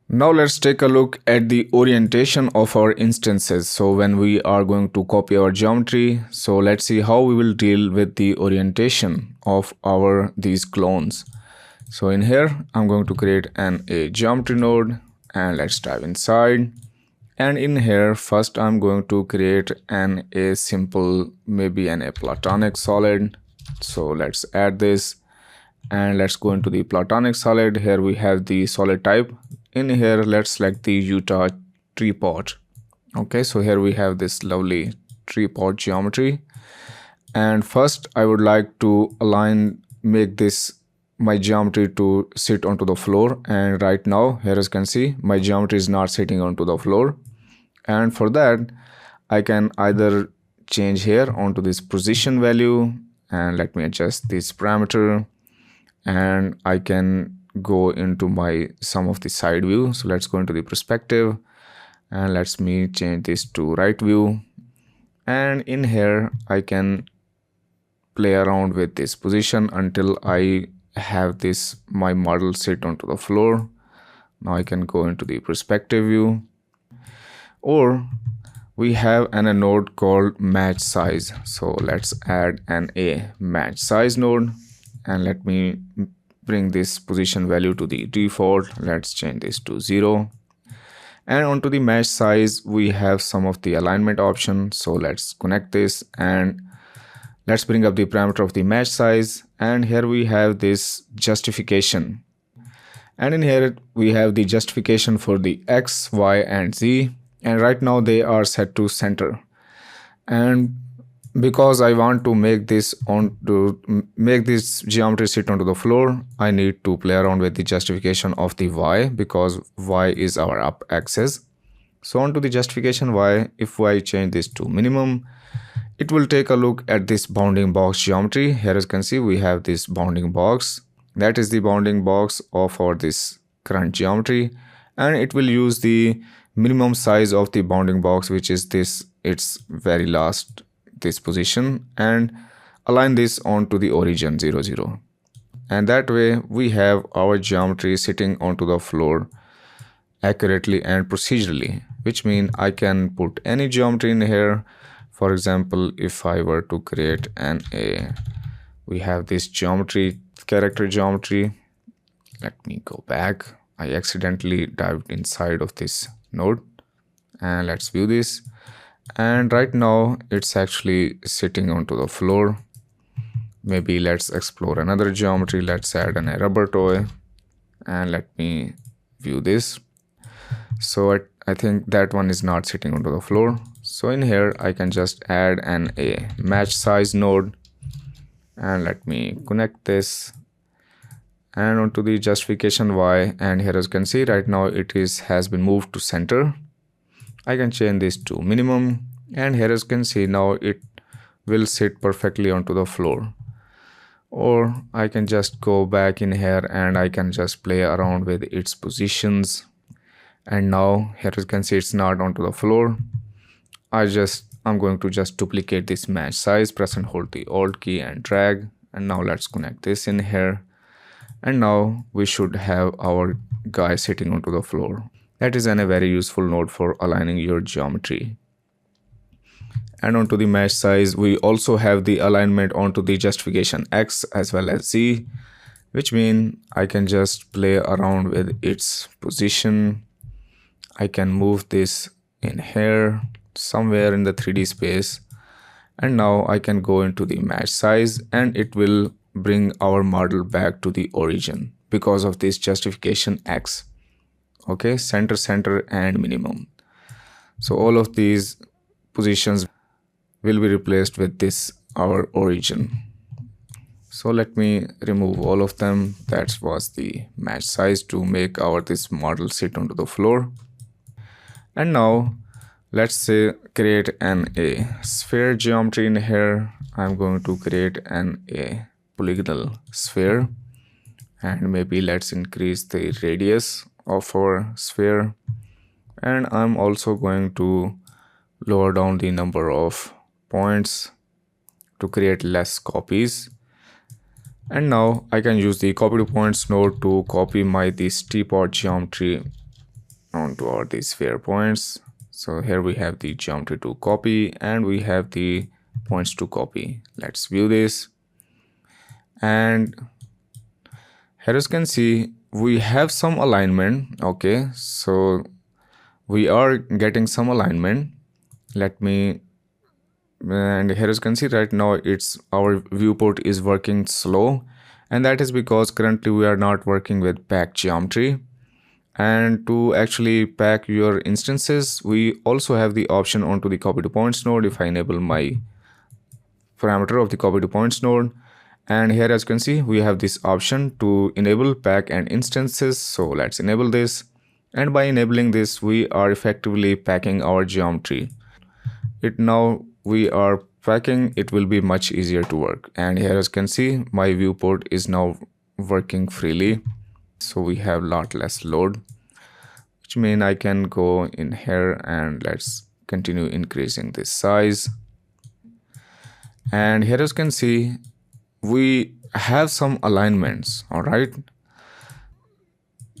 Now let's take a look at the orientation of our instances. So when we are going to copy our geometry, so let's see how we will deal with the orientation of these clones. So in here, I'm going to create a geometry node and let's dive inside. And in here, first I'm going to create a simple, maybe a platonic solid. So let's add this and let's go into the platonic solid. Here we have the solid type. In here, let's select the Utah tree pot. Okay, so here we have this lovely tree pot geometry. And first I would like to make this my geometry to sit onto the floor. And right now, here as you can see, my geometry is not sitting onto the floor. And for that, I can either change here onto this position value and let me adjust this parameter, and I can go into some of the side view. So let's go into the perspective and let's me change this to right view. And in here, I can play around with this position until I have my model sit onto the floor. Now I can go into the perspective view, or we have a node called match size. So let's add a match size node and let me bring this position value to the default. Let's change this to 0. And onto the match size, we have some of the alignment options. So let's connect this and let's bring up the parameter of the match size. And here we have this justification. And in here, we have the justification for the X, Y, and Z. And right now they are set to center. And because I want to make this geometry sit onto the floor, I need to play around with the justification of the Y, because Y is our up axis. So onto the justification Y, if I change this to minimum, it will take a look at this bounding box geometry. Here as you can see, we have this bounding box. That is the bounding box of this current geometry. And it will use the minimum size of the bounding box, which is its very last this position, and align this onto the origin 0, 0. And that way we have our geometry sitting onto the floor accurately and procedurally, which means I can put any geometry in here. For example, if I were to create we have this character geometry. Let me go back. I accidentally dived inside of this node, and let's view this. And right now it's actually sitting onto the floor. Maybe let's explore another geometry. Let's add a rubber toy and let me view this. So I think that one is not sitting onto the floor. So in here I can just add a match size node and let me connect this and onto the justification Y. And here as you can see, right now it has been moved to center. I can change this to minimum, and here as you can see, now it will sit perfectly onto the floor. Or I can just go back in here and I can just play around with its positions. And now here as you can see, it's not onto the floor. I'm going to just duplicate this match size, press and hold the Alt key and drag. And now let's connect this in here. And now we should have our guy sitting onto the floor. That is a very useful node for aligning your geometry. And onto the match size, we also have the alignment onto the justification X as well as Z, which means I can just play around with its position. I can move this in here somewhere in the 3D space. And now I can go into the match size and it will bring our model back to the origin because of this justification X. Okay, center, center, and minimum. So all of these positions will be replaced with our origin. So let me remove all of them. That was the match size to make this model sit onto the floor. And now let's say create a sphere geometry in here. I'm going to create a polygonal sphere, and maybe let's increase the radius of our sphere, and I'm also going to lower down the number of points to create less copies. And now I can use the copy to points node to copy this teapot geometry onto our these sphere points. So here we have the geometry to copy and we have the points to copy. Let's view this. And here as you can see, we have some alignment. Okay, so we are getting some alignment. Let me, and here as you can see right now, it's our viewport is working slow, and that is because currently we are not working with pack geometry. And to actually pack your instances, we also have the option onto the copy to points node. If I enable my parameter of the copy to points node, and here as you can see, we have this option to enable pack and instances. So let's enable this, and by enabling this, we are effectively packing our geometry. It now we are packing, it will be much easier to work. And here as you can see, my viewport is now working freely. So we have lot less load, which means I can go in here and let's continue increasing this size. And here as you can see, we have some alignments. All right,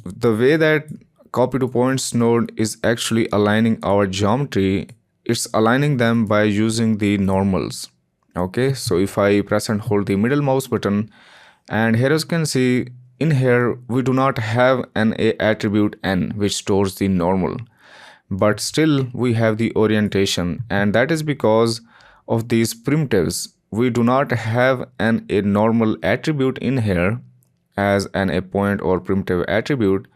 the way that copy to points node is actually aligning our geometry, it's aligning them by using the normals. Okay, so if I press and hold the middle mouse button, and here as you can see, in here we do not have an attribute n which stores the normal, but still we have the orientation, and that is because of these primitives. We do not have a normal attribute in here as a point or primitive attribute,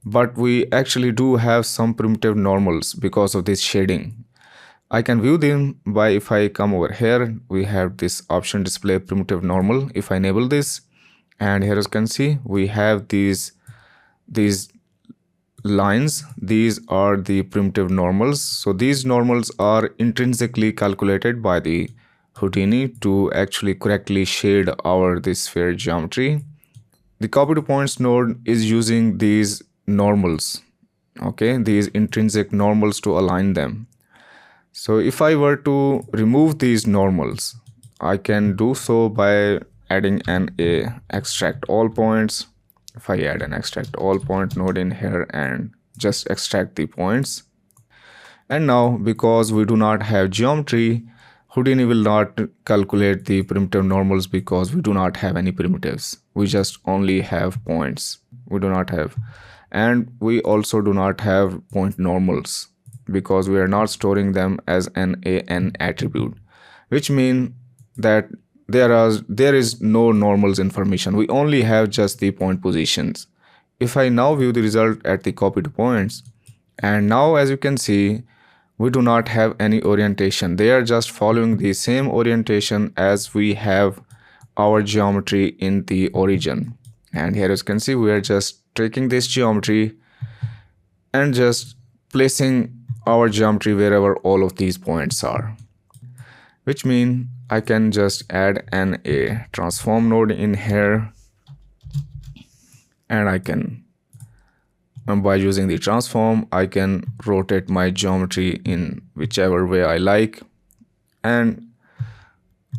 but we actually do have some primitive normals because of this shading. I can view them by, if I come over here, we have this option display primitive normal. If I enable this, and here as you can see, we have these lines. These are the primitive normals. So these normals are intrinsically calculated by the Houdini to actually correctly shade our this sphere geometry. The copy to points node is using these normals, okay, these intrinsic normals to align them. So if I were to remove these normals, I can do so by adding an extract all points. If I add an extract all point node in here and just extract the points, and now because we do not have geometry, Houdini will not calculate the primitive normals because we do not have any primitives. We just only have points. We do not have, and we also do not have point normals because we are not storing them as an attribute, which means that there is no normals information. We only have just the point positions. If I now view the result at the copy to points, and now as you can see, we do not have any orientation. They are just following the same orientation as we have our geometry in the origin. And here as you can see, we are just taking this geometry and just placing our geometry wherever all of these points are, which means I can just add a transform node in here, and I can, by using the transform, I can rotate my geometry in whichever way I like, and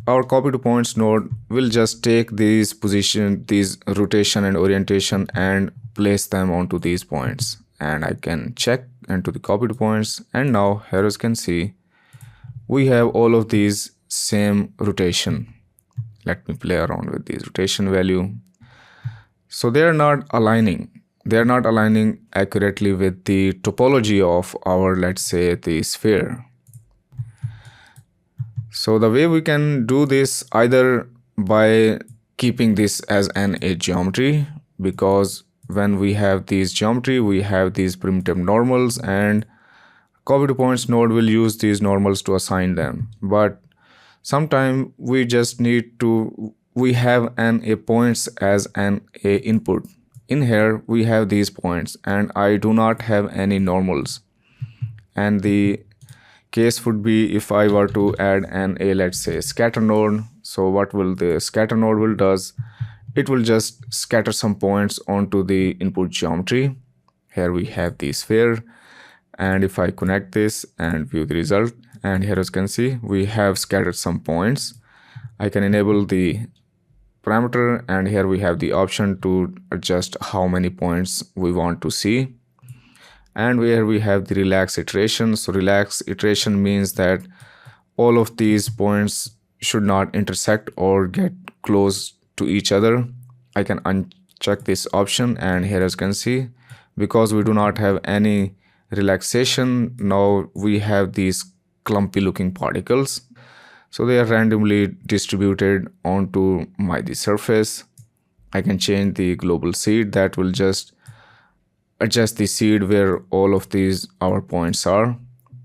our copy to points node will just take these position, these rotation and orientation, and place them onto these points. And I can check into the copy to points, and now here as you can see, we have all of these same rotation. Let me play around with this rotation value. So they are not aligning. They are not aligning accurately with the topology of our, let's say, the sphere. So the way we can do this, either by keeping this as a geometry, because when we have these geometry, we have these primitive normals, and copy to points node will use these normals to assign them. But sometimes we just need to, we have a points as a input. In here we have these points and I do not have any normals, and the case would be if I were to add let's say scatter node. So what will the scatter node will does, it will just scatter some points onto the input geometry. Here we have the sphere, and if I connect this and view the result, and here as you can see, we have scattered some points. I can enable the parameter, and here we have the option to adjust how many points we want to see. and where we have the relax iteration. So relax iteration means that all of these points should not intersect or get close to each other. I can uncheck this option, and here as you can see, because we do not have any relaxation, now we have these clumpy looking particles. So they are randomly distributed onto the surface. I can change the global seed, that will just adjust the seed where all of these our points are.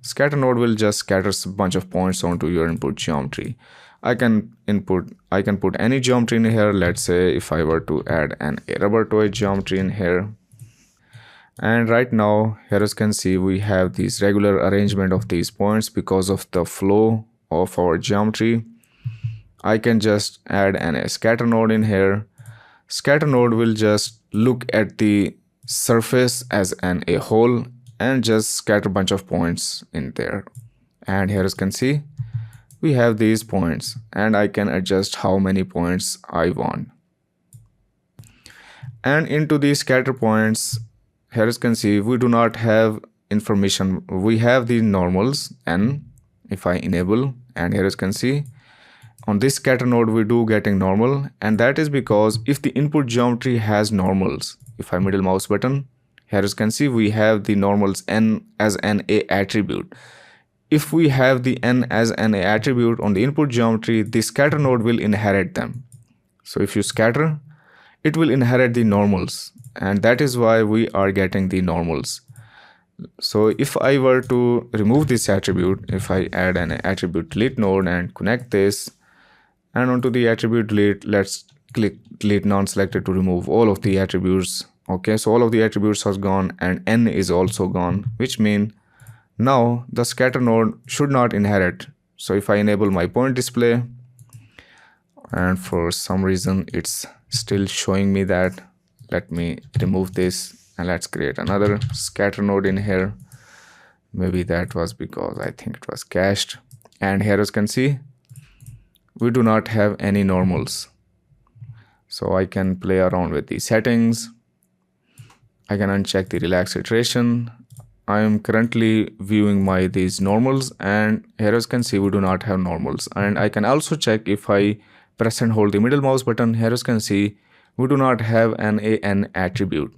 Scatter node will just scatter a bunch of points onto your input geometry. I can put any geometry in here. Let's say if I were to add a rubber toy geometry in here. And right now, here as you can see, we have this regular arrangement of these points because of the flow of our geometry. I can just add a scatter node in here. Scatter node will just look at the surface as a whole and just scatter a bunch of points in there. And here as you can see, we have these points, and I can adjust how many points I want. And into these scatter points, here as you can see, we do not have information. We have the normals n if I enable, and here as you can see, on this scatter node we do getting normal, and that is because if the input geometry has normals, if I middle mouse button, here as you can see, we have the normals n as an a attribute. If we have the n as an a attribute on the input geometry, the scatter node will inherit them. So if you scatter, it will inherit the normals, and that is why we are getting the normals. So if I were to remove this attribute, if I add an attribute delete node and connect this, and onto the attribute delete, let's click delete non-selected to remove all of the attributes. Okay, so all of the attributes are gone and n is also gone, which means now the scatter node should not inherit. So if I enable my point display, and for some reason it's still showing me that, let me remove this and let's create another scatter node in here. Maybe that was because I think it was cached. And here as you can see, we do not have any normals. So I can play around with the settings. I can uncheck the relax iteration. I am currently viewing these normals, and here as you can see, we do not have normals. And I can also check if I press and hold the middle mouse button, here as you can see, we do not have an attribute.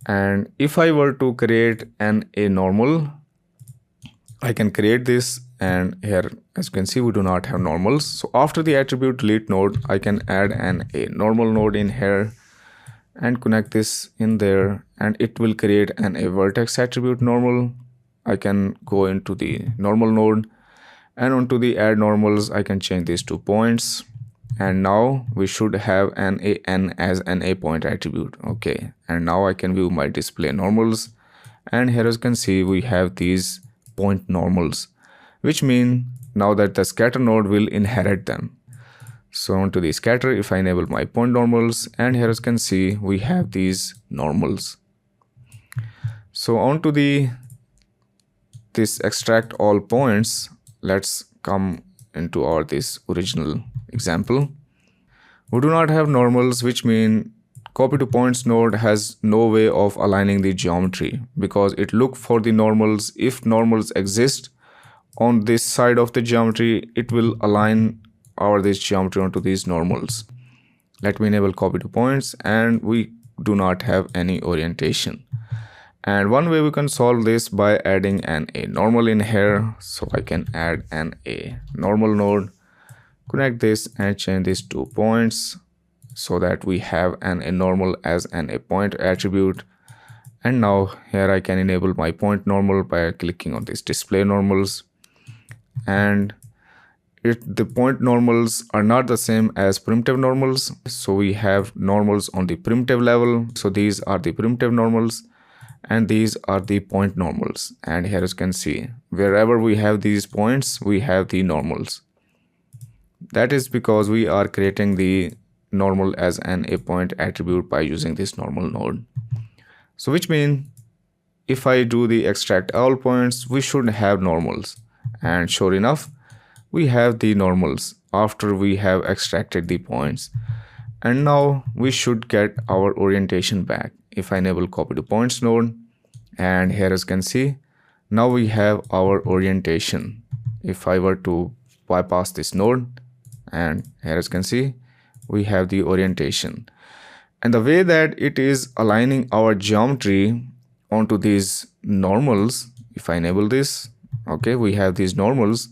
And if I were to create a normal, I can create this, and here as you can see, we do not have normals. So after the attribute delete node, I can add a normal node in here and connect this in there, and it will create a vertex attribute normal. I can go into the normal node, and onto the add normals, I can change these 2 points, and now we should have an as an a point attribute. Okay, and now I can view my display normals, and here as you can see, we have these point normals, which mean now that the scatter node will inherit them. So onto the scatter, if I enable my point normals, and here as you can see, we have these normals. So onto this extract all points, let's come into this original example. We do not have normals, which mean copy to points node has no way of aligning the geometry, because it look for the normals. If normals exist on this side of the geometry, it will align this geometry onto these normals. Let me enable copy to points, and we do not have any orientation. And one way we can solve this by adding a normal in here. So I can add a normal node, connect this and change these 2 points so that we have a normal as a point attribute. And now here I can enable my point normal by clicking on this display normals, and the point normals are not the same as primitive normals. So we have normals on the primitive level. So these are the primitive normals, and these are the point normals. And here as you can see, wherever we have these points, we have the normals. That is because we are creating the normal as a point attribute by using this normal node. So which means if I do the extract all points, we should have normals. And sure enough, we have the normals after we have extracted the points. And now we should get our orientation back. If I enable copy to points node, And here as you can see, now we have our orientation. If I were to bypass this node, and here as you can see, we have the orientation. And the way that it is aligning our geometry onto these normals, if I enable this, okay, we have these normals.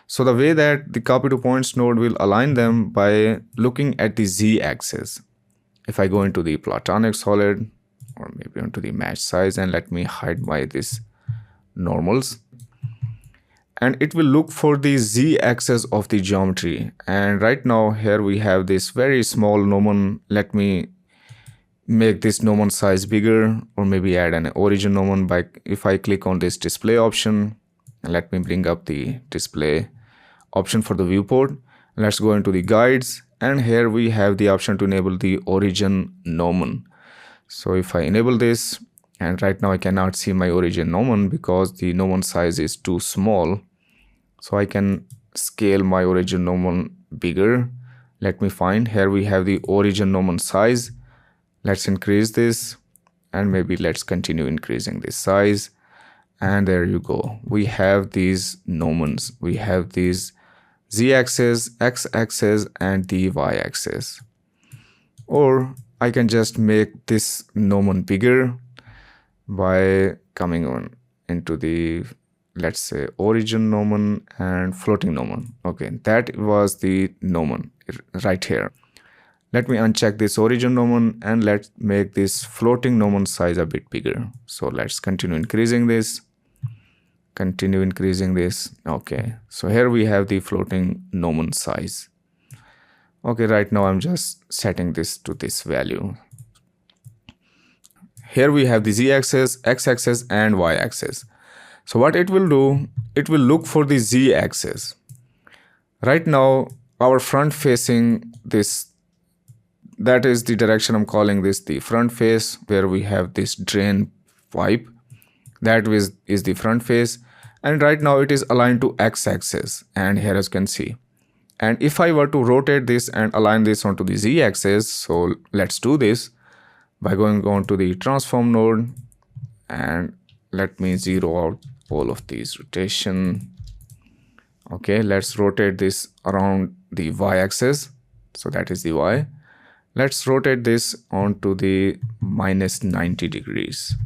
So the way that the copy to points node will align them by looking at the z-axis. If I go into the platonic solid, or maybe onto the match size, and let me hide my this normals, and it will look for the z-axis of the geometry. And right now here we have this very small gnomon. Let me make this gnomon size bigger, or maybe add an origin gnomon by, if I click on this display option, and let me bring up the display option for the viewport. Let's go into the guides, and here we have the option to enable the origin gnomon. So if I enable this, and right now I cannot see my origin gnomon because the gnomon size is too small. So I can scale my origin gnomon bigger. Let me find, here we have the origin gnomon size. Let's increase this, and maybe let's continue increasing this size. And there you go. We have these gnomons. We have these z-axis, x-axis, and the y-axis. Or I can just make this gnomon bigger by coming on into the, let's say, origin gnomon and floating gnomon. Okay, that was the gnomon right here. Let me uncheck this origin gnomon, and let's make this floating gnomon size a bit bigger. So let's continue increasing this. Continue increasing this. Okay, so here we have the floating gnomon size. Okay, right now I'm just setting this to this value. Here we have the z-axis, x-axis, and y-axis. So what it will do, it will look for the z-axis. Right now, our front facing this, that is the direction I'm calling this the front face, where we have this drain pipe. That is the front face. And right now it is aligned to x-axis, and here as you can see. And if I were to rotate this and align this onto the z-axis, so let's do this by going on to the transform node, and let me zero out all of these rotation. Okay, let's rotate this around the y-axis. So that is the y. Let's rotate this onto the minus 90 degrees.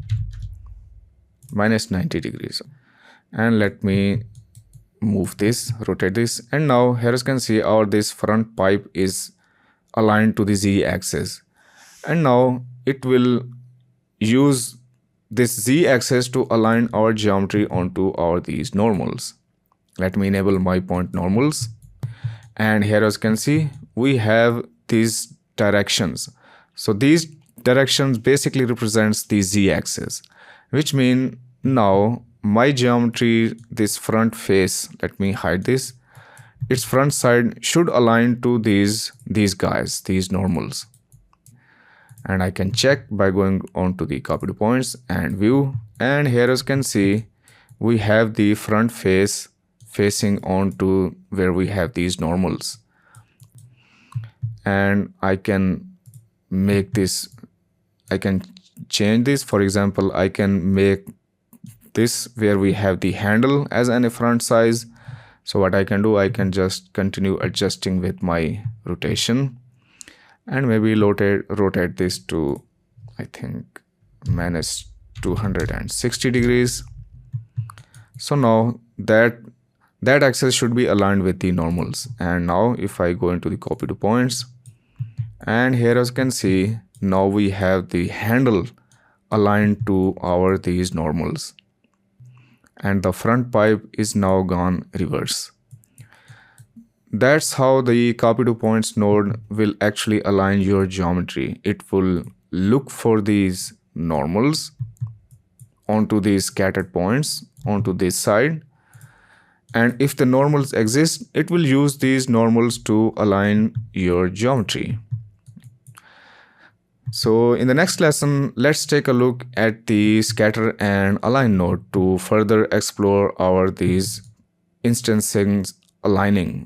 Minus 90 degrees. And let me move this, rotate this. And now here you can see our this front pipe is aligned to the z-axis. And now it will use this z-axis to align our geometry onto our these normals. Let me enable my point normals. And here as you can see, we have these directions. So these directions basically represents the z-axis, which mean now my geometry, this front face, let me hide this, its front side should align to these guys, these normals. And I can check by going on to the copy to points and view, and here as you can see, we have the front face facing onto where we have these normals. And I can make this, I can change this. For example, I can make this where we have the handle as an front size. So what I can do, I can just continue adjusting with my rotation, and maybe rotate this to, I think, minus 260 degrees. So now that axis should be aligned with the normals. And now if I go into the copy to points, and here as you can see, now we have the handle aligned to our these normals, and the front pipe is now gone reverse. That's how the copy to points node will actually align your geometry. It will look for these normals onto these scattered points onto this side, and if the normals exist, it will use these normals to align your geometry. So in the next lesson, let's take a look at the scatter and align node to further explore our these instancing aligning